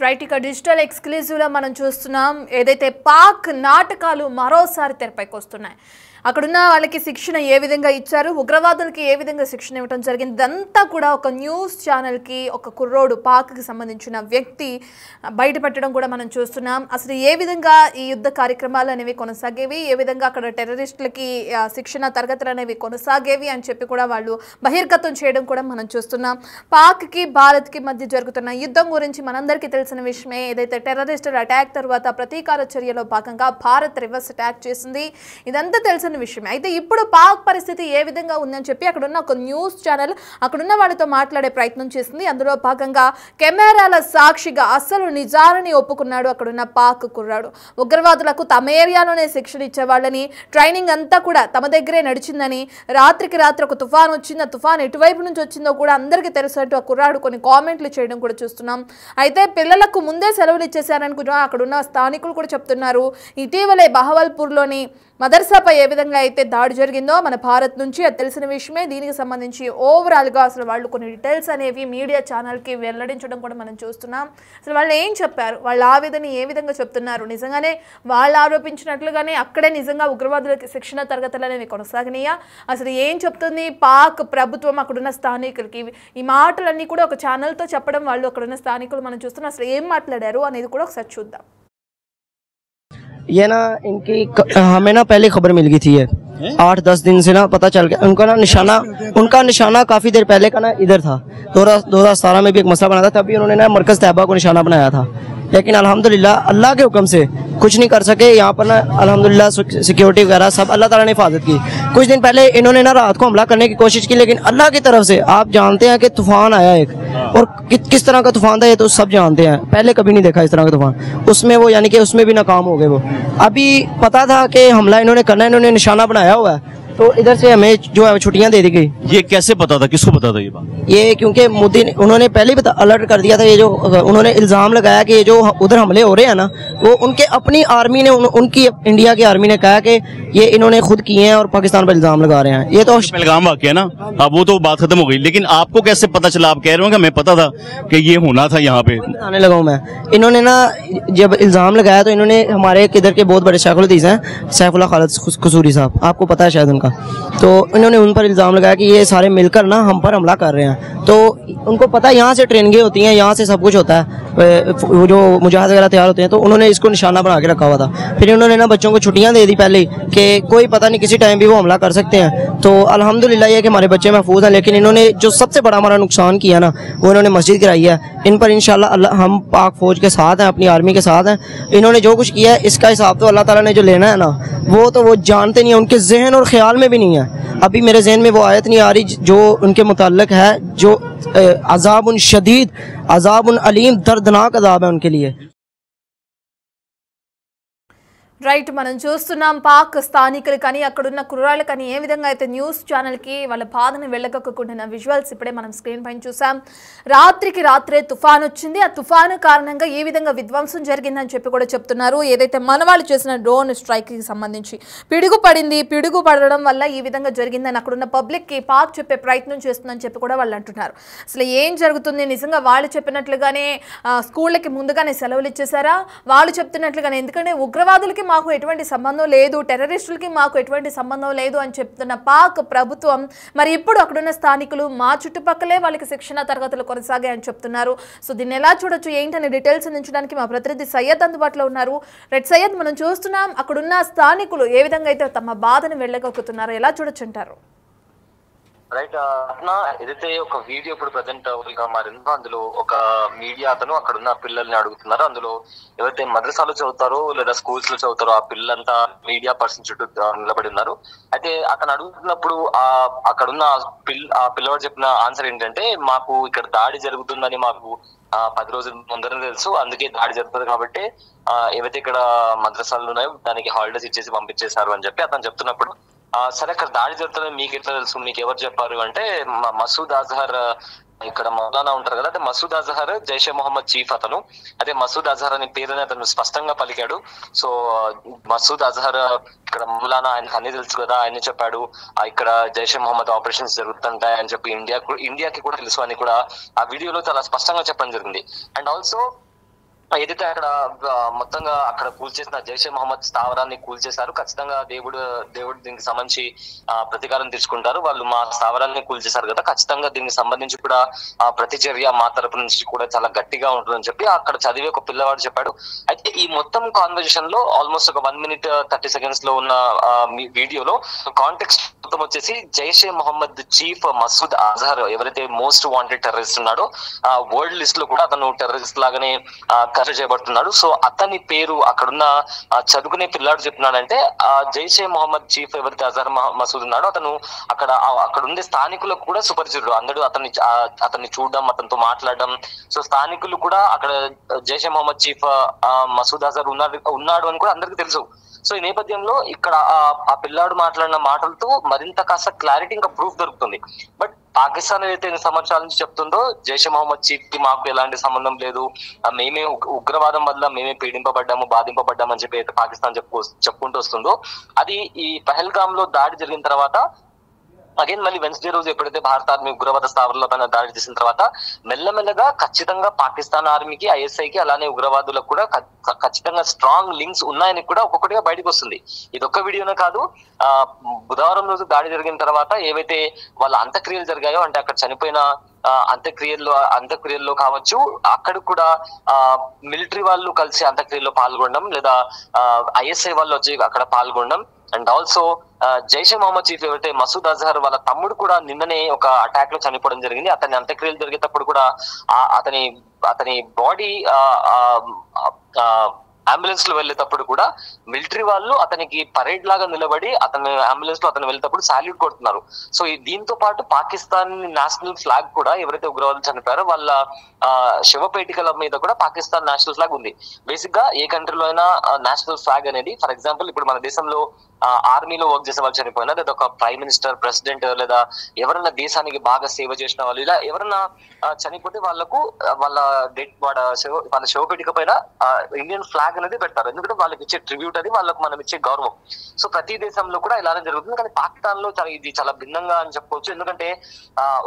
Right ఇక digital ఎక్స్క్లూజివ్లో మనం చూస్తున్నాం ఏదైతే పాక్ నాటకాలు మరోసారి తెరపైకి వస్తున్నాయి. అక్కడున్న వాళ్ళకి శిక్షణ ఏ విధంగా ఇచ్చారు, ఉగ్రవాదులకి ఏ విధంగా శిక్షణ ఇవ్వడం జరిగింది, ఇదంతా కూడా ఒక న్యూస్ ఛానల్కి ఒక కుర్రోడు పాక్కి సంబంధించిన వ్యక్తి బయటపెట్టడం కూడా మనం చూస్తున్నాం. అసలు ఏ విధంగా ఈ యుద్ధ కార్యక్రమాలు అనేవి కొనసాగేవి, ఏ విధంగా అక్కడ టెర్రరిస్టులకి శిక్షణ తరగతులు అనేవి కొనసాగేవి అని చెప్పి కూడా వాళ్ళు బహిర్గతం చేయడం కూడా మనం చూస్తున్నాం. పాక్కి భారత్కి మధ్య జరుగుతున్న యుద్ధం గురించి మనందరికీ తెలిసిన విషయమే. ఏదైతే టెర్రరిస్టుల అటాక్ తర్వాత ప్రతీకార చర్యలో భాగంగా భారత్ రివర్స్ అటాక్ చేసింది, ఇదంతా తెలిసిన విషయమే. అయితే ఇప్పుడు పాక్ పరిస్థితి ఏ విధంగా ఉందని చెప్పి అక్కడున్న ఒక న్యూస్ ఛానల్ అక్కడున్న వాళ్ళతో మాట్లాడే ప్రయత్నం చేసింది. అందులో భాగంగా కెమెరాల సాక్షిగా అసలు నిజాలని ఒప్పుకున్నాడు అక్కడున్న పాక్ కుర్రాడు. ఉగ్రవాదులకు తమ ఏరియాలోనే శిక్షణ ఇచ్చేవాళ్ళని, ట్రైనింగ్ అంతా కూడా తమ దగ్గరే నడిచిందని, రాత్రికి రాత్రి ఒక తుఫాన్ వచ్చింది, ఆ తుఫాన్ ఎటువైపు నుంచి వచ్చిందో కూడా అందరికీ తెలుసంటూ ఆ కుర్రాడు కొన్ని కామెంట్లు చేయడం కూడా చూస్తున్నాం. అయితే పిల్లలకు ముందే సెలవులు ఇచ్చేశారని కూడా అక్కడున్న స్థానికులు కూడా చెప్తున్నారు. ఇటీవలే బహవల్పూర్లోని మదర్సాపై ఏ విధంగా అయితే దాడి జరిగిందో మన భారత్ నుంచి అది తెలిసిన విషయమే. దీనికి సంబంధించి ఓవరాల్గా అసలు వాళ్ళు కొన్ని డీటెయిల్స్ అనేవి మీడియా ఛానల్కి వెల్లడించడం కూడా మనం చూస్తున్నాం. అసలు వాళ్ళు ఏం చెప్పారు, వాళ్ళ ఆవేదన ఏ విధంగా చెప్తున్నారు, నిజంగానే వాళ్ళు ఆరోపించినట్లుగానే అక్కడే నిజంగా ఉగ్రవాదులకి శిక్షణ తరగతులు అనేవి కొనసాగినాయా, అసలు ఏం చెప్తుంది పాక్ ప్రభుత్వం అక్కడున్న స్థానికులకి, ఈ మాటలన్నీ కూడా ఒక ఛానల్తో చెప్పడం వాళ్ళు అక్కడున్న స్థానికులు మనం చూస్తున్నాం. అసలు ఏం మాట్లాడారు అనేది కూడా ఒకసారి చూద్దాం. ये ना इनकी हमें ना पहले खबर मिल गई थी, ये 8-10 दिन से ना पता चल गया। उनका निशाना काफी देर पहले का ना इधर था। 2017 में भी एक मसला बना था, तभी उन्होंने ना मरकज तैयबा को निशाना बनाया था, लेकिन अल्हम्दुलिल्लाह अल्लाह के हुक्म से कुछ नहीं कर सके। यहाँ पर ना अल्हम्दुलिल्लाह सिक्योरिटी वगैरह सब अल्लाह ताला ने हिफाजत की। कुछ दिन पहले इन्होंने ना रात को हमला करने की कोशिश की, लेकिन अल्लाह की तरफ से आप जानते हैं कि तूफान आया एक, और किस तरह का तूफान था ये तो सब जानते हैं, पहले कभी नहीं देखा इस तरह का तूफान। उसमें वो यानी कि उसमें भी नाकाम हो गए वो। अभी पता था कि हमला इन्होंने करना है, इन्होंने निशाना बनाया हुआ है, तो इधर से हमें जो है छुट्टियां दे दी गई। ये कैसे पता था, किसको पता था ये बात? ये क्योंकि मोदी उन्होंने पहले ही अलर्ट कर दिया था। ये जो उन्होंने इल्जाम लगाया कि ये जो उधर हमले हो रहे हैं ना, वो उनके अपनी आर्मी ने उनकी इंडिया की आर्मी ने कहा कि ये इन्होंने खुद किए हैं और पाकिस्तान पर इल्जाम लगा रहे हैं। ये तो पहलगाम वाक़या है ना, अब वो तो बात खत्म हो गई, लेकिन आपको कैसे पता चला? आप कह रहे हो कि हमें पता था कि ये होना था यहाँ पे? आने लगा हूँ मैं। इन्होंने ना जब इल्जाम लगाया तो इन्होंने हमारे किधर के बहुत बड़े शेखुल हदीस हैं, सैफुल्लाह खालिद कसूरी साहब, आपको पता है शायद उनका, तो इन्होंने उन पर इल्जाम लगाया कि ये सारे मिलकर ना हम पर हमला कर रहे हैं। तो उनको पता है यहाँ से ट्रेनिंगें होती हैं, यहाँ से सब कुछ होता है, वो जो मुजाहिद वगैरह तैयार होते हैं, तो उन्होंने इसको निशाना बना के रखा हुआ था। फिर उन्होंने ना बच्चों को छुट्टियां दे दी पहले ही कि कोई पता नहीं किसी टाइम भी वो हमला कर सकते हैं। तो अल्हम्दुलिल्लाह ये कि हमारे बच्चे महफूज हैं, लेकिन इन्होंने जो सबसे बड़ा हमारा नुकसान किया ना, वो इन्होंने मस्जिद गिराई है। इन पर इंशाल्लाह हम पाक फौज के साथ हैं, अपनी आर्मी के साथ हैं। इन्होंने जो कुछ किया है इसका हिसाब तो अल्लाह ताला ने जो लेना है ना, वो तो वो जानते नहीं है, उनके जहन और ख्याल में भी नहीं है। अभी मेरे जहन में वो आयत नहीं आ रही जो उनके मुताल्लिक है, जो अज़ाबुन शदीद, अज़ाबुन अलीम, दर्दनाक अज़ाब है उनके लिए। రైట్, మనం చూస్తున్నాం పాక్ స్థానికులు కానీ అక్కడున్న కుర్రాళ్ళు కానీ ఏ విధంగా అయితే న్యూస్ ఛానల్కి వాళ్ళ బాధను వెళ్ళగక్కుకుంటున్న విజువల్స్ ఇప్పుడే మనం స్క్రీన్ పైన చూసాం. రాత్రికి రాత్రే తుఫాన్ వచ్చింది, ఆ తుఫాను కారణంగా ఏ విధంగా విధ్వంసం జరిగిందని చెప్పి కూడా చెప్తున్నారు. ఏదైతే మన వాళ్ళు చేసిన డ్రోన్ స్ట్రైక్కి సంబంధించి పిడుగు పడింది, పిడుగు పడడం వల్ల ఈ విధంగా జరిగిందని అక్కడున్న పబ్లిక్కి పాక్ చెప్పే ప్రయత్నం చేస్తుందని చెప్పి కూడా వాళ్ళు అంటున్నారు. అసలు ఏం జరుగుతుంది, నిజంగా వాళ్ళు చెప్పినట్లుగానే స్కూళ్ళకి ముందుగానే సెలవులు ఇచ్చేసారా, వాళ్ళు చెప్తున్నట్లుగానే, ఎందుకంటే ఉగ్రవాదులకి మాకు ఎటువంటి సంబంధం లేదు, టెర్రరిస్టులకి మాకు ఎటువంటి సంబంధం లేదు అని చెప్తున్న పాక్ ప్రభుత్వం మరి ఇప్పుడు అక్కడున్న స్థానికులు మా చుట్టుపక్కలే వాళ్ళకి శిక్షణ తరగతులు కొనసాగాయని చెప్తున్నారు. సో దీన్ని ఎలా చూడొచ్చు ఏంటనే డీటెయిల్స్ అందించడానికి మా ప్రతినిధి సయ్యద్ అందుబాటులో ఉన్నారు. రెడ్ సయ్యద్, మనం చూస్తున్నాం అక్కడున్న స్థానికులు ఏ విధంగా అయితే తమ బాధను వెళ్ళగొక్కుతున్నారో ఎలా చూడొచ్చు అంటారు? రైట్ అట్లా ఏదైతే ఒక వీడియో ఇప్పుడు ప్రజెంట్ గా మారిందో అందులో ఒక మీడియా అతను అక్కడ ఉన్న పిల్లల్ని అడుగుతున్నారు. అందులో ఎవరైతే మద్రసాలో చదువుతారో లేదా స్కూల్స్ లో చదువుతారో ఆ పిల్లలంతా మీడియా పర్సన్ చుట్టూ నిలబడి ఉన్నారు. అయితే అతను అడుగుతున్నప్పుడు అక్కడున్న ఆ పిల్లవాడు చెప్పిన ఆన్సర్ ఏంటంటే, మాకు ఇక్కడ దాడి జరుగుతుందని మాకు 10 రోజుల ముందరనే తెలుసు, అందుకే దాడి జరుగుతుంది కాబట్టి ఏవైతే ఇక్కడ మద్రసాలు ఉన్నాయో దానికి హాలిడేస్ ఇచ్చేసి పంపించేశారు అని చెప్పి అతను చెప్తున్నప్పుడు, సరే అక్కడ దాడి జరుగుతుందని మీకు ఎట్లా తెలుసు, మీకు ఎవరు చెప్పారు అంటే, మసూద్ అజహర్ ఇక్కడ మౌలానా ఉంటారు కదా, అంటే మసూద్ అజహర్ జైషే మొహమ్మద్ చీఫ్ అతను. అదే మసూద్ అజహర్ అనే పేరుని అతను స్పష్టంగా పలికాడు. సో మసూద్ అజహర్ ఇక్కడ మౌలానా, ఆయనకు అన్ని తెలుసు కదా, ఆయన చెప్పాడు ఇక్కడ జైషే మొహమ్మద్ ఆపరేషన్స్ జరుగుతుంటాయి అని చెప్పి ఇండియాకి కూడా తెలుసు అని కూడా ఆ వీడియోలో చాలా స్పష్టంగా చెప్పడం జరిగింది. అండ్ ఆల్సో ఏదైతే అక్కడ మొత్తంగా అక్కడ కూల్చేసిన జైషే మహమ్మద్ స్థావరాన్ని కూల్చేశారు. ఖచ్చితంగా దేవుడు దీనికి సంబంధించి ప్రతీకారం తీసుకుంటారు. వాళ్ళు మా స్థావరాన్ని కూల్చేశారు కదా, ఖచ్చితంగా దీనికి సంబంధించి కూడా ప్రతిచర్య మా తరపు నుంచి కూడా చాలా గట్టిగా ఉంటుందని చెప్పి అక్కడ చదివే ఒక పిల్లవాడు చెప్పాడు. అయితే ఈ మొత్తం కాన్వర్జేషన్ లో ఆల్మోస్ట్ ఒక 1 minute 30 seconds లో ఉన్న వీడియోలో కాంటెక్స్ట్ మొత్తం వచ్చేసి జైషే మహమ్మద్ చీఫ్ మసూద్ అజహర్ ఎవరైతే మోస్ట్ వాంటెడ్ టెర్రరిస్ట్ ఉన్నాడో వరల్డ్ లిస్ట్ లో కూడా అతను టెర్రరిస్ట్ లాగానే చేయబడుతున్నాడు. సో అతని పేరు అక్కడున్న చదువుకునే పిల్లాడు చెప్తున్నాడంటే జైషే మొహమ్మద్ చీఫ్ ఎవరైతే అజహర్ మసూద్ ఉన్నాడో అతను అక్కడ ఉండే స్థానికులకు కూడా సుపరిచితుడు. అందరూ అతన్ని చూడడం, అతనితో మాట్లాడడం. సో స్థానికులు కూడా అక్కడ జైషే మొహమ్మద్ చీఫ్ మసూద్ అజహర్ ఉన్నాడు అని కూడా అందరికీ తెలుసు. సో ఈ నేపథ్యంలో ఇక్కడ ఆ పిల్లాడు మాట్లాడిన మాటలతో మరింత కాస్త క్లారిటీ ఇంకా ప్రూఫ్ దొరుకుతుంది. బట్ పాకిస్తాన్ ఏదైతే 2 సంవత్సరాల నుంచి చెప్తుందో జైషే మొహమ్మద్ చీఫ్ కి మాకు ఎలాంటి సంబంధం లేదు, మేమే ఉగ్రవాదం వల్ల మేమే పీడింపబడ్డాము, బాధింపబడ్డాము అని చెప్పి అయితే పాకిస్తాన్ చెప్పుకుంటూ వస్తుందో, అది ఈ పహల్గామ్ లో దాడి జరిగిన తర్వాత అగైన్ మళ్ళీ వెన్స్డే రోజు ఎప్పుడైతే భారత ఆర్మీ ఉగ్రవాద స్థావరాల పైన దాడి చేసిన తర్వాత మెల్లమెల్లగా ఖచ్చితంగా పాకిస్తాన్ ఆర్మీకి, ఐఎస్ఐకి, అలానే ఉగ్రవాదులకు కూడా ఖచ్చితంగా స్ట్రాంగ్ లింక్స్ ఉన్నాయని కూడా ఒక్కొక్కటిగా బయటకు వస్తుంది. ఇది ఒక్క వీడియోనే కాదు, బుధవారం రోజు దాడి జరిగిన తర్వాత ఏవైతే వాళ్ళ అంత్యక్రియలు జరిగాయో, అంటే అక్కడ చనిపోయిన అంత్యక్రియల్లో కావచ్చు, అక్కడ కూడా మిలిటరీ వాళ్ళు కలిసి అంత్యక్రియల్లో పాల్గొనడం, లేదా ఐఎస్ఐ వాళ్ళు వచ్చి అక్కడ పాల్గొనడం. And also Jaish e Mohammed chief ఎవరైతే మసూద్ అజహర్ వాళ్ళ తమ్ముడు కూడా నిన్ననే ఒక అటాక్ లో చనిపోవడం జరిగింది. అతని అంత్యక్రియలు జరిగేటప్పుడు కూడా అతని బాడీ అంబులెన్స్ లో వెళ్ళేటప్పుడు కూడా మిలిటరీ వాళ్ళు అతనికి పరేడ్ లాగా నిలబడి అంబులెన్స్ లో అతను వెళ్ళేటప్పుడు సాల్యూట్ కొడుతున్నారు. సో దీంతో పాటు పాకిస్తాన్ నేషనల్ ఫ్లాగ్ కూడా ఎవరైతే ఉగ్రవాదులు చనిపోయారో వాళ్ళ శవపేటికల మీద కూడా పాకిస్తాన్ నేషనల్ ఫ్లాగ్ ఉంది. బేసిక్ గా ఏ కంట్రీలో అయినా నేషనల్ ఫ్లాగ్ అనేది, ఫర్ ఎగ్జాంపుల్ ఇప్పుడు మన దేశంలో ఆర్మీలో వర్క్ చేసే వాళ్ళు చనిపోయినా, లేదా ఒక ప్రైమ్ మినిస్టర్, ప్రెసిడెంట్, లేదా ఎవరన్నా దేశానికి బాగా సేవ చేసిన వాళ్ళు, ఇలా ఎవరన్నా చనిపోతే వాళ్ళకు వాళ్ళ శవపేటిక పైన ఇండియన్ ఫ్లాగ్ అనేది పెడతారు. ఎందుకంటే వాళ్ళకి ఇచ్చే ట్రిబ్యూట్ అది, వాళ్ళకు మనం ఇచ్చే గౌరవం. సో ప్రతి దేశంలో కూడా ఇలానే జరుగుతుంది. కానీ పాకిస్తాన్ లో ఇది చాలా భిన్నంగా అని చెప్పుకోవచ్చు. ఎందుకంటే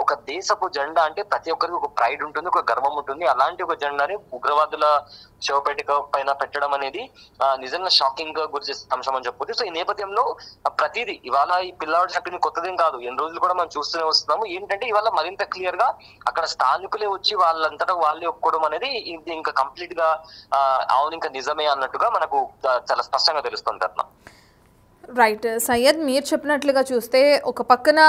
ఒక దేశపు జెండా అంటే ప్రతి ఒక్కరికి ఒక ప్రైడ్ ఉంటుంది, ఒక గర్వం ఉంటుంది. అలాంటి ఒక జెండాని ఉగ్రవాదుల శవపేటిక పైన పెట్టడం అనేది నిజంగా షాకింగ్ గా గురి చేసే అంశం అని చెప్పొచ్చు. సో ఈ నేపథ్యంలో ప్రతిదీ ఇవాళ ఈ పిల్లవాడు చెప్పింది కొత్తదేం కాదు, ఎన్ని రోజులు కూడా మనం చూస్తూనే వస్తున్నాము. ఏంటంటే ఇవాళ మరింత క్లియర్ గా అక్కడ స్థానికులే వచ్చి వాళ్ళంతటా వాళ్ళే ఒప్పుకోవడం అనేది ఇంకా కంప్లీట్ గా అవును ఇంకా నిజమే అన్నట్టుగా మనకు చాలా స్పష్టంగా తెలుస్తుంది అట్లా. రైట్ సయ్యద్, మీరు చెప్పినట్లుగా చూస్తే ఒక పక్కన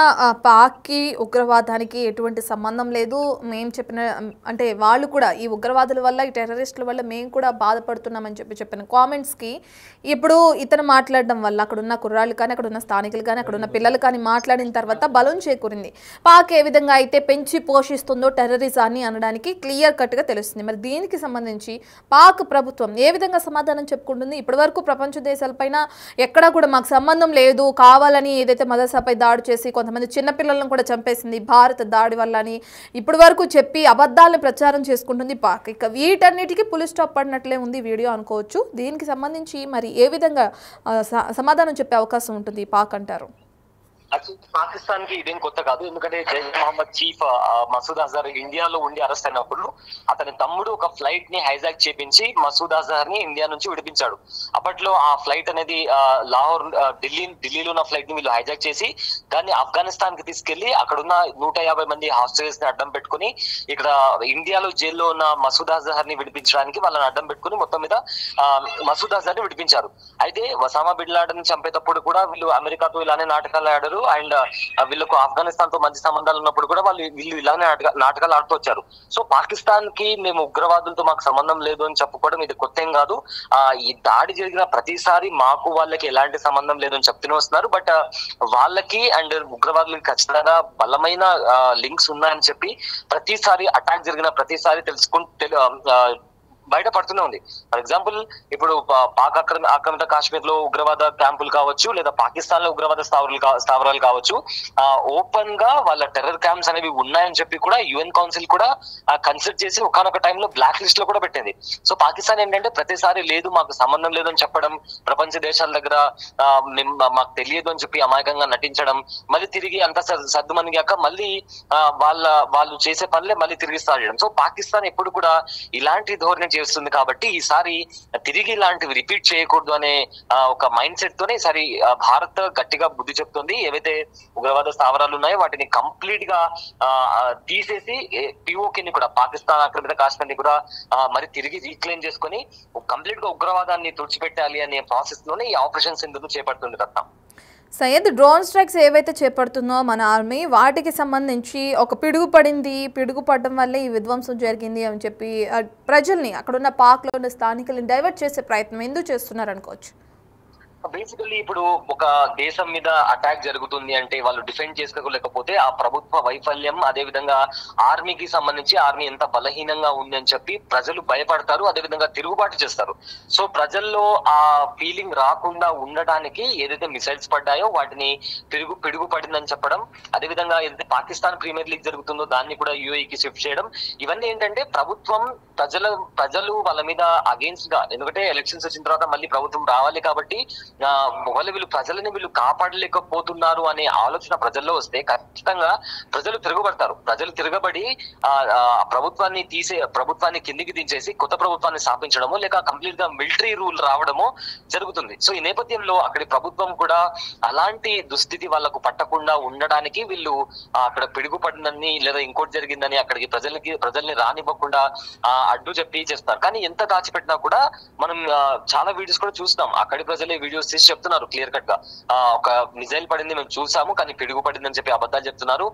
పాక్కి ఉగ్రవాదానికి ఎటువంటి సంబంధం లేదు, మేము చెప్పిన అంటే వాళ్ళు కూడా ఈ ఉగ్రవాదుల వల్ల, ఈ టెర్రరిస్టుల వల్ల మేము కూడా బాధపడుతున్నామని చెప్పిన కామెంట్స్కి ఇప్పుడు ఇతను మాట్లాడడం వల్ల అక్కడున్న కుర్రాళ్ళు కానీ, అక్కడున్న స్థానికులు కానీ, అక్కడున్న పిల్లలు కానీ మాట్లాడిన తర్వాత బలం చేకూరింది. పాక్ ఏ విధంగా అయితే పెంచి పోషిస్తుందో టెర్రరిజాన్ని అనడానికి క్లియర్ కట్గా తెలుస్తుంది. మరి దీనికి సంబంధించి పాక్ ప్రభుత్వం ఏ విధంగా సమాధానం చెప్పుకుంటుంది? ఇప్పటివరకు ప్రపంచ దేశాలపైన ఎక్కడా కూడా మాకు సంబంధం లేదు, కావాలని ఏదైతే మదర్సాపై దాడి చేసి కొంతమంది చిన్నపిల్లలను కూడా చంపేసింది భారత దాడి వల్ల అని ఇప్పటి వరకు చెప్పి అబద్ధాలను ప్రచారం చేసుకుంటుంది పాక్. ఇక వీటన్నిటికీ పులి స్టాప్ పడినట్లే ఉంది వీడియో అనుకోవచ్చు. దీనికి సంబంధించి మరి ఏ విధంగా సమాధానం చెప్పే అవకాశం ఉంటుంది పాక్ అంటారు? పాకిస్తాన్ కి ఇదేం కొత్త కాదు. ఎందుకంటే జైష్ మహమ్మద్ చీఫ్ మసూద్ అజహర్ ఇండియాలో ఉండి అరెస్ట్ అయినప్పుడు అతని తమ్ముడు ఒక ఫ్లైట్ ని హైజాక్ చేపించి మసూద్ అజహర్ ని ఇండియా నుంచి విడిపించాడు. అప్పట్లో ఆ ఫ్లైట్ అనేది లాహోర్ ఢిల్లీలో ఉన్న ఫ్లైట్ ని వీళ్ళు హైజాక్ చేసి దాన్ని ఆఫ్ఘనిస్తాన్ కి తీసుకెళ్లి అక్కడున్న 150 మంది హాస్టల్స్ ని అడ్డం పెట్టుకుని ఇక్కడ ఇండియాలో జైల్లో ఉన్న మసూద్ అజహర్ ని విడిపించడానికి వాళ్ళని అడ్డం పెట్టుకుని మొత్తం మీద మసూద్ అజహర్ ని విడిపించారు. అయితే ఒసామా బిన్ లాడెన్ చంపేటప్పుడు కూడా వీళ్ళు అమెరికాతో ఇలానే నాటకాలు ఆడారు. అండ్ వీళ్ళకు ఆఫ్ఘనిస్తాన్ తో మంచి సంబంధాలు ఉన్నప్పుడు కూడా వీళ్ళు ఇలానే నాటకాలు ఆడుతూ వచ్చారు. సో పాకిస్తాన్ కి మేము ఉగ్రవాదులతో మాకు సంబంధం లేదు అని చెప్పుకోవడం ఇది కొత్త ఏం కాదు. ఈ దాడి జరిగిన ప్రతిసారి మాకు వాళ్ళకి ఎలాంటి సంబంధం లేదని చెప్తూనే వస్తున్నారు. బట్ వాళ్ళకి అండ్ ఉగ్రవాదులకి ఖచ్చితంగా బలమైన లింక్స్ ఉన్నాయని చెప్పి ప్రతిసారి అటాక్ జరిగిన ప్రతిసారి బయటపడుతూనే ఉంది. ఫర్ ఎగ్జాంపుల్ ఇప్పుడు పాక్ ఆక్రమిత కాశ్మీర్ లో ఉగ్రవాద క్యాంపులు కావచ్చు, లేదా పాకిస్తాన్ లో ఉగ్రవాద స్థావరాలు కావచ్చు, ఓపెన్ గా వాళ్ళ టెర్రర్ క్యాంప్స్ అనేవి ఉన్నాయని చెప్పి కూడా యుఎన్ కౌన్సిల్ కూడా కన్సిడర్ చేసి ఒకనొక టైంలో బ్లాక్ లిస్ట్ లో కూడా పెట్టింది. సో పాకిస్తాన్ ఏంటంటే ప్రతిసారి లేదు మాకు సంబంధం లేదని చెప్పడం, ప్రపంచ దేశాల దగ్గర మాకు తెలియదు అని చెప్పి అమాయకంగా నటించడం, మళ్ళీ తిరిగి అంత సర్దుమనిగాక మళ్ళీ వాళ్ళు చేసే పనులే మళ్ళీ తిరిగి స్టార్ట్ చేయడం. సో పాకిస్తాన్ ఎప్పుడు కూడా ఇలాంటి ధోరణి చేస్తుంది కాబట్టి ఈసారి తిరిగి ఇలాంటివి రిపీట్ చేయకూడదు అనే ఒక మైండ్ సెట్ తోనే ఈసారి భారత్ గట్టిగా బుద్ధి చెప్తుంది. ఏవైతే ఉగ్రవాద స్థావరాలు ఉన్నాయో వాటిని కంప్లీట్ గా తీసేసి POK ని కూడా, పాకిస్తాన్ ఆక్రమిత కాశ్మీర్ ని కూడా మరి తిరిగి రీక్లెయిమ్ చేసుకుని కంప్లీట్ గా ఉగ్రవాదాన్ని తుడిచిపెట్టాలి అనే ప్రాసెస్ లోనే ఈ ఆపరేషన్ సింధును చేపడుతుంది రత్న. సయ్యద్, డ్రోన్ స్ట్రైక్స్ ఏవైతే చేపడుతుందో మన ఆర్మీ, వాటికి సంబంధించి ఒక పిడుగు పడడం వల్లే ఈ విధ్వంసం జరిగింది అని చెప్పి ప్రజల్ని, అక్కడున్న పాక్లో ఉన్న స్థానికుల్ని డైవర్ట్ చేసే ప్రయత్నం ఎందుకు చేస్తున్నారు అనుకోవచ్చు? బేసికల్లీ ఇప్పుడు ఒక దేశం మీద అటాక్ జరుగుతుంది అంటే వాళ్ళు డిఫెండ్ చేసుకోలేకపోతే ఆ ప్రభుత్వ వైఫల్యం, అదే విధంగా ఆర్మీకి సంబంధించి ఆర్మీ ఎంత బలహీనంగా ఉంది అని చెప్పి ప్రజలు భయపడతారు, అదే విధంగా తిరుగుబాటు చేస్తారు. సో ప్రజల్లో ఆ ఫీలింగ్ రాకుండా ఉండడానికి ఏదైతే మిసైల్స్ పడ్డాయో వాటిని పిడుగు పడిందని చెప్పడం, అదే విధంగా ఏదైతే పాకిస్తాన్ ప్రీమియర్ లీగ్ జరుగుతుందో దాన్ని కూడా UAEకి షిఫ్ట్ చేయడం, ఇవన్నీ ఏంటంటే ప్రభుత్వం ప్రజలు వాళ్ళ మీద అగేన్స్ట్ గా, ఎందుకంటే ఎలక్షన్స్ వచ్చిన తర్వాత మళ్ళీ ప్రభుత్వం రావాలి కాబట్టి వీళ్ళు ప్రజలని కాపాడలేకపోతున్నారు అనే ఆలోచన ప్రజల్లో వస్తే ఖచ్చితంగా ప్రజలు తిరగబడతారు. ప్రజలు తిరగబడి ప్రభుత్వాన్ని కిందికి దించేసి కొత్త ప్రభుత్వాన్ని స్థాపించడము, లేక కంప్లీట్ గా మిలిటరీ రూల్ రావడము జరుగుతుంది. సో ఈ నేపథ్యంలో అక్కడి ప్రభుత్వం కూడా అలాంటి దుస్థితి వాళ్ళకు పట్టకుండా ఉండడానికి వీళ్ళు అక్కడ పిడుగు పడిందని లేదా ఇంకోటి జరిగిందని అక్కడికి ప్రజల్ని రానివ్వకుండా అడ్డు చెప్పి చేస్తారు. కానీ ఎంత దాచిపెట్టినా కూడా మనం చాలా వీడియోస్ కూడా చూస్తాం, అక్కడి ప్రజలే వీడియోస్ తీసి చెప్తున్నారు క్లియర్ కట్ గా, ఒక మిజైల్ పడింది మేము చూసాము కానీ పిడుగు పడింది అని చెప్పి అబద్ధాలు చెప్తున్నారు,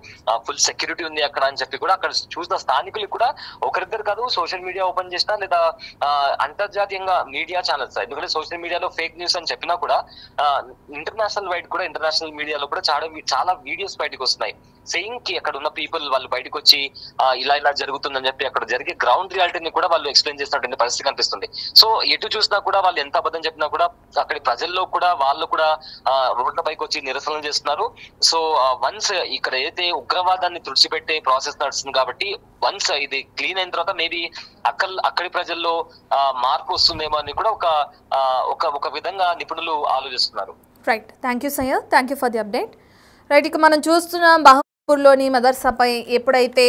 ఫుల్ సెక్యూరిటీ ఉంది అక్కడ అని చెప్పి కూడా అక్కడ చూసిన స్థానికులు కూడా ఒకరిద్దరు కాదు, సోషల్ మీడియా ఓపెన్ చేసినా లేదా అంతర్జాతీయంగా మీడియా ఛానల్స్, ఎందుకంటే సోషల్ మీడియాలో ఫేక్ న్యూస్ అని చెప్పినా కూడా ఇంటర్నేషనల్ మీడియాలో కూడా చాలా వీడియోస్ బయటకు వస్తున్నాయి సెయింగ్ కి అక్కడ ఉన్న పీపుల్ వాళ్ళు బయటకు వచ్చి ఇలా జరుగుతుందని చెప్పి అక్కడ జరిగే గ్రౌండ్ రియాలిటీని కూడా వాళ్ళు ఎక్స్ప్లెయిన్ చేస్తున్నటువంటి పరిస్థితి కనిపిస్తుంది. సో ఎటు చూసినా కూడా వాళ్ళు ఎంత అబద్ధం చెప్పినా కూడా అక్కడి ప్రజల్లో కూడా వాళ్ళు కూడా రోడ్ల పైకి వచ్చి నిరసనలు చేస్తున్నారు. సో వన్స్ ఇక్కడ ఏదైతే ఉగ్రవాదాన్ని తుడిచిపెట్టే ప్రాసెస్ నడుస్తుంది కాబట్టి వన్స్ ఇది క్లీన్ అయిన తర్వాత మేబీ అక్కడి ప్రజల్లో మార్పు వస్తుందేమో అని కూడా ఒక విధంగా నిపుణులు ఆలోచిస్తున్నారు. Right, thank you Syed, thank you for the update. Right, ఇక మనం చూస్తున్నాం బహపూర్లోని మదర్సాపై ఎప్పుడైతే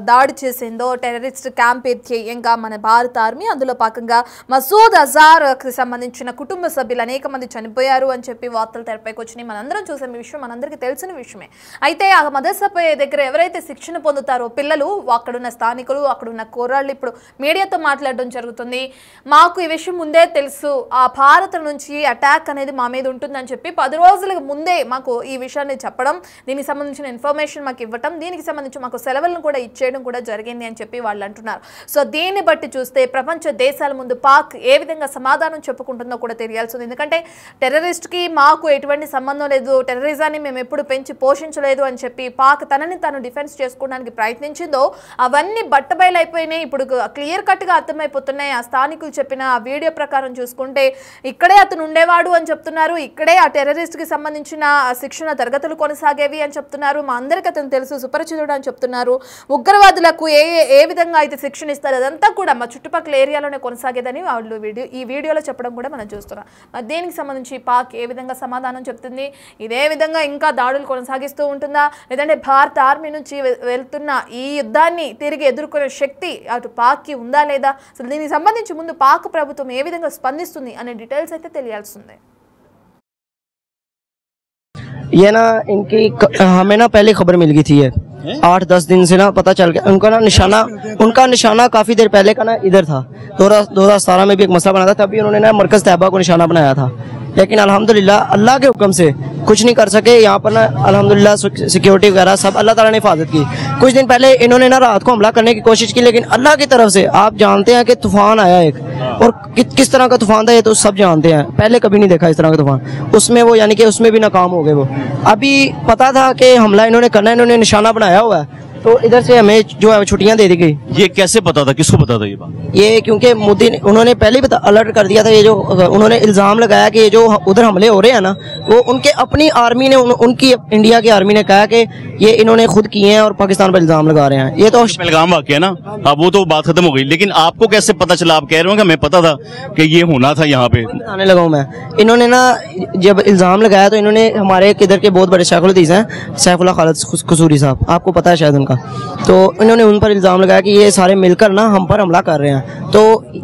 దాడి చేసిందో టెర్రరిస్ట్ క్యాంప్ ధ్యేయంగా మన భారత ఆర్మీ, అందులో భాగంగా మసూద్ అజార్కి సంబంధించిన కుటుంబ సభ్యులు అనేక మంది చనిపోయారు అని చెప్పి వార్తలు తెరపైకి వచ్చినాయి. మనందరం చూసే విషయం, మనందరికీ తెలిసిన విషయమే. అయితే ఆ మదర్సాపై దగ్గర ఎవరైతే శిక్షణ పొందుతారో పిల్లలు, అక్కడున్న స్థానికులు, అక్కడున్న కుర్రాళ్ళు ఇప్పుడు మీడియాతో మాట్లాడడం జరుగుతుంది. మాకు ఈ విషయం ముందే తెలుసు, ఆ భారత్ నుంచి అటాక్ అనేది మా మీద ఉంటుందని చెప్పి 10 రోజులకు ముందే మాకు ఈ విషయాన్ని చెప్పడం, దీనికి సంబంధించిన ఇన్ఫర్మేషన్ మాకు ఇవ్వటం, దీనికి సంబంధించి మాకు సెలవులను కూడా ఇచ్చేయడం కూడా జరిగింది అని చెప్పి వాళ్ళు అంటున్నారు. సో దీన్ని బట్టి చూస్తే ప్రపంచ దేశాల ముందు పాక్ ఏ విధంగా సమాధానం చెప్పుకుంటుందో కూడా తెలియాల్సింది. ఎందుకంటే టెర్రరిస్ట్కి మాకు ఎటువంటి సంబంధం లేదు, టెర్రరిజాన్ని మేము ఎప్పుడు పెంచి పోషించలేదు అని చెప్పి పాక్ తనని తాను డిఫెన్స్ చేసుకోవడానికి ప్రయత్నించిందో అవన్నీ బట్టబయలైపోయినాయి. ఇప్పుడు క్లియర్ కట్గా అర్థమైపోతున్నాయి. ఆ స్థానికులు చెప్పిన ఆ వీడియో ప్రకారం చూసుకుంటే ఇక్కడే అతను ఉండేవాడు అని చెప్తున్నారు, ఇక్కడే ఆ టెర్రరిస్ట్కి సంబంధించిన శిక్షణ తరగతులు కొనసాగేవి అని చెప్తున్నారు, మా అందరికీ అతను తెలుసు, సుపరిచితుడు అని చెప్తున్నారు, ఉగ్రవాదులకు ఏ విధంగా అయితే శిక్షణ ఇస్తారు అదంతా కూడా మా చుట్టుపక్కల ఏరియాలోనే కొనసాగేదని వాళ్ళు ఈ వీడియోలో చెప్పడం కూడా మనం చూస్తున్నాం. దీనికి సంబంధించి పాక్ ఏ విధంగా సమాధానం చెప్తుంది, ఇదే విధంగా ఇంకా దాడులు కొనసాగిస్తూ ఉంటుందా, లేదంటే భారత ఆర్మీ నుంచి వెళ్తున్న ఈ యుద్ధాన్ని తిరిగి ఎదుర్కొనే శక్తి అటు పాక్కి ఉందా లేదా, అసలు దీనికి సంబంధించి ముందు పాక్ ప్రభుత్వం ఏ విధంగా స్పందిస్తుంది అనే డీటెయిల్స్ అయితే తెలియాల్సిందే. ये ना इनकी हमें ना पहले खबर मिल गई थी, ये 8-10 दिन से ना पता चल गया। उनका निशाना काफी देर पहले का ना इधर था, 2017 में भी एक मसला बना था, तभी उन्होंने ना मरकज तैयबा को निशाना बनाया था, लेकिन अल्हम्दुलिल्लाह अल्लाह के हुक्म से कुछ नहीं कर सके। यहाँ पर ना अल्हम्दुलिल्लाह सिक्योरिटी वगैरह सब अल्लाह ताला ने हिफाजत की। कुछ दिन पहले इन्होंने ना रात को हमला करने की कोशिश की, लेकिन अल्लाह की तरफ से आप जानते हैं कि तूफान आया एक, और किस तरह का तूफान था ये तो सब जानते हैं, पहले कभी नहीं देखा इस तरह का तूफान। उसमें वो यानी कि उसमें भी नाकाम हो गए वो। अभी पता था कि हमला इन्होंने करना है, इन्होंने निशाना बनाया हुआ है, तो इधर से हमें जो है छुट्टियां दे दी गई। ये कैसे पता था, किसको पता था ये बात? ये क्योंकि मोदी उन्होंने पहले ही अलर्ट कर दिया था। ये जो उन्होंने इल्जाम लगाया कि ये जो उधर हमले हो रहे हैं ना, वो उनके अपनी आर्मी ने, उनकी इंडिया की आर्मी ने कहा कि ये इन्होंने खुद किए हैं और पाकिस्तान पर इल्जाम लगा रहे हैं। ये तो पहलगाम वाकया ना, अब वो तो बात खत्म हो गई, लेकिन आपको कैसे पता चला? आप कह रहे हो कि हमें पता था कि ये होना था यहाँ पे। आने लगा हूँ मैं, इन्होंने ना जब इल्जाम लगाया तो इन्होंने हमारे किधर के बहुत बड़े शेखुल हदीस हैं, सैफुल्लाह खालिद कसूरी साहब, आपको पता है शायद उनका, उनका। तो इन्होंने उन पर इल्ज़ाम लगाया कि ये सारे मिलकर ना हम पर हमला कर रहे हैं। तो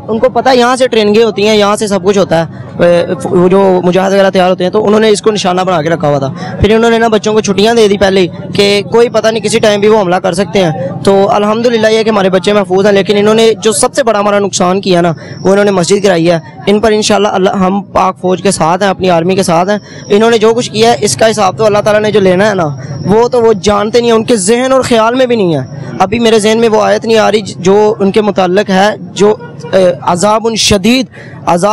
उनको पता है यहाँ से ट्रेनिंगें होती हैं, यहाँ से सब कुछ होता है, वो जो मुजाहिद वगैरह तैयार होते हैं, तो उन्होंने इसको निशाना बना के रखा हुआ था। फिर उन्होंने ना बच्चों को छुट्टियाँ दे दी पहले कि कोई पता नहीं किसी टाइम भी वो हमला कर सकते हैं। तो अल्हम्दुलिल्लाह ये कि हमारे बच्चे महफूज हैं, लेकिन इन्होंने जो सबसे बड़ा हमारा नुकसान किया ना वो इन्होंने मस्जिद गिराई है। इन पर इंशाल्लाह अल्लाह हम पाक फौज के साथ हैं, अपनी आर्मी के साथ हैं। इन्होंने जो कुछ किया है इसका हिसाब तो अल्लाह ताला ने जो लेना है ना वो जानते नहीं है, उनके जहन और ख्याल में भी नहीं है। अभी मेरे जहन में वो आयत नहीं आ रही जो उनके मुताल्लिक है, जो अज़ाबुन शदीद अज़ाब